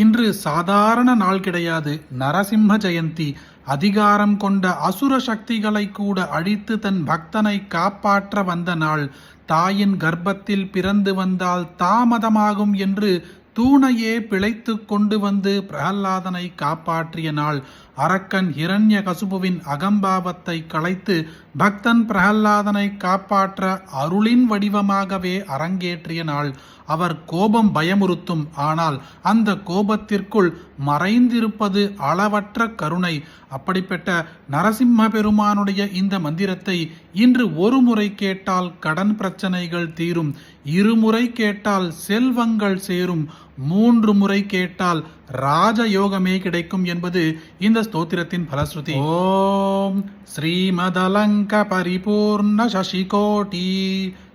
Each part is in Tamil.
இன்று சாதாரண நாள் கிடையாது. நரசிம்ம ஜெயந்தி. அதிகாரம் கொண்ட அசுர சக்திகளை கூட அழித்து தன் பக்தனை காப்பாற்ற வந்த நாள். தாயின் கர்ப்பத்தில் பிறந்து வந்தால் தாமதமாகும் என்று தூணையே பிழைத்து கொண்டு வந்து பிரகல்லாதனை காப்பாற்றிய நாள். அரக்கன் ஹிரண்ய கசுபுவின் அகம்பாவத்தை களைத்து பக்தன் பிரகல்லாதனை காப்பாற்ற அருளின் வடிவமாகவே அரங்கேற்றிய நாள். அவர் கோபம் பயமுறுத்தும், ஆனால் அந்த கோபத்திற்குள் மறைந்திருப்பது அளவற்ற கருணை. அப்படிப்பட்ட நரசிம்ம பெருமானுடைய இந்த மந்திரத்தை இன்று ஒரு முறை கேட்டால் கடன் பிரச்சனைகள் தீரும், இருமுறை கேட்டால் செல்வங்கள் சேரும், 3 முறை கேட்டால் ராஜயோகமே கிடைக்கும் என்பது இந்த ஸ்தோத்திரத்தின் பலஸ்ருதி. ஓம் ஸ்ரீமதலங்க பரிபூர்ண சசிகோட்டி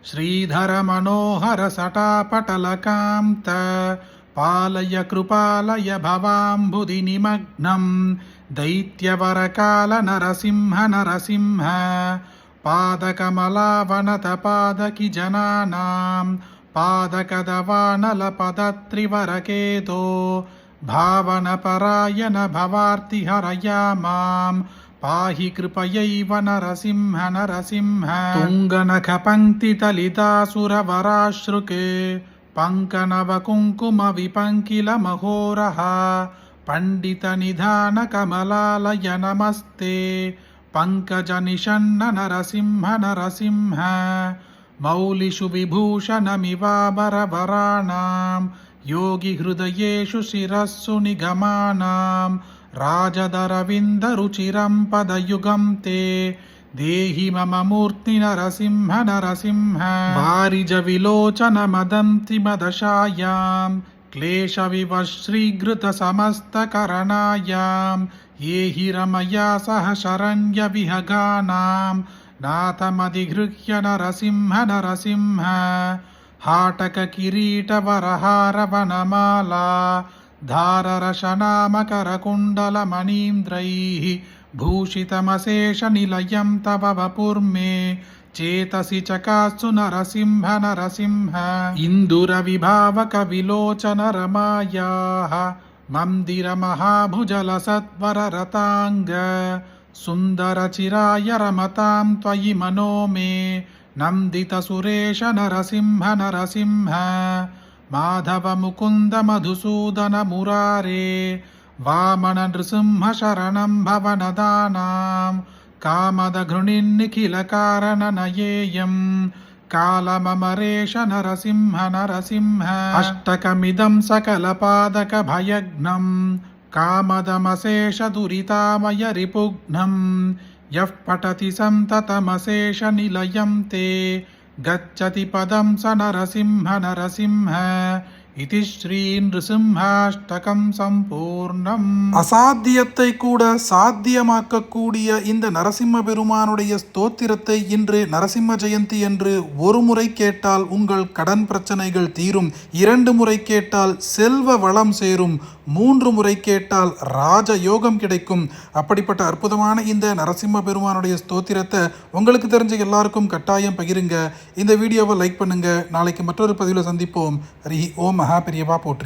ஸ்ரீதர மனோஹர சட்டாபடலகாந்த பாலய கிருபாலய பவாம்புதி நிமக்னம் தைத்யவரகால நரசிம்ஹ நரசிம்ஹ பாதகமலாவனத பாதகி ஜனானாம் பாதகதவானல பதத்ரிவரகேதோ பாவன பராயண பவார்த்தி ஹரயா மாம் பாஹி கிருபயைவ நரசிம்ஹ நரசிம்ஹ துங்கநக பங்கி தலிதாசுரவராஸ்ருகே பங்கநவ குங்கும விபங்கில மகோரஹ பண்டித நிதான கமலாலய நமஸ்தே பங்கஜ நிஷன்ன நரசிம்ஹ நரசிம்ஹ மௌலிஷு விபூஷணமிவாபரவராணாம் யோகி ஹிருதயேஷு சிரஸ்ஸு நிகமானாம் ராஜதரவிந்த ருச்சிரம் பதயுகம் தே தேஹி மம மூர்த்தி நரசிம்ஹ நரசிம்ஹ வாரிஜ விலோச்சன மதந்தி மதசாயாம் क्लेश विवश्रीघृत समस्त करणायाम ये हि रमया सह शरण्य विहगानां नाथमधिगृह्य नरसिंह नरसिंह हाटक किरीट वरहार वनमाला धाररशनामकर कुण्डल मणीन्द्रैः भूषितमशेष निलयं तव वपुर्मे चेतसि चकासु नरसिंह नरसिंह इंदुर विभावक विलोचन रमायाः मंदिर महाभुजल सत्वर रतांग सुंदर चिराय रमतां त्वयि मनो मे नंदित सुरेश नरसिंह नरसिंह माधव मुकुंद मधुसूदन मुरारे वामन नृसिंह शरणं भवनदानां कामद घृणिन्निखिल कारण नयेयं कालममरेश नरसिंह नरसिंह अष्टकमिदं सकल पादक भयघ्नं कामदमशेष दुरितामय रिपुघ्नं यः पठति संततमशेष निलयं ते गच्छति पदं स नरसिंह नरसिंह इति श्री நிருசிம்ஹாஷ்டகம் சம்பூர்ணம். அசாத்தியத்தை கூட சாத்தியமாக்கக்கூடிய இந்த நரசிம்ம பெருமானுடைய ஸ்தோத்திரத்தை இன்று நரசிம்ம ஜெயந்தி என்று ஒரு முறை கேட்டால் உங்கள் கடன் பிரச்சனைகள் தீரும், 2 முறை கேட்டால் செல்வ வளம் சேரும், 3 முறை கேட்டால் ராஜ யோகம் கிடைக்கும். அப்படிப்பட்ட அற்புதமான இந்த நரசிம்ம பெருமானுடைய ஸ்தோத்திரத்தை உங்களுக்கு தெரிஞ்ச எல்லாருக்கும் கட்டாயம் பகிருங்க. இந்த வீடியோவை லைக் பண்ணுங்க. நாளைக்கு மற்றொரு பதிவில் சந்திப்போம். ஹரி ஓம் மகா பெரியவா போற்றி.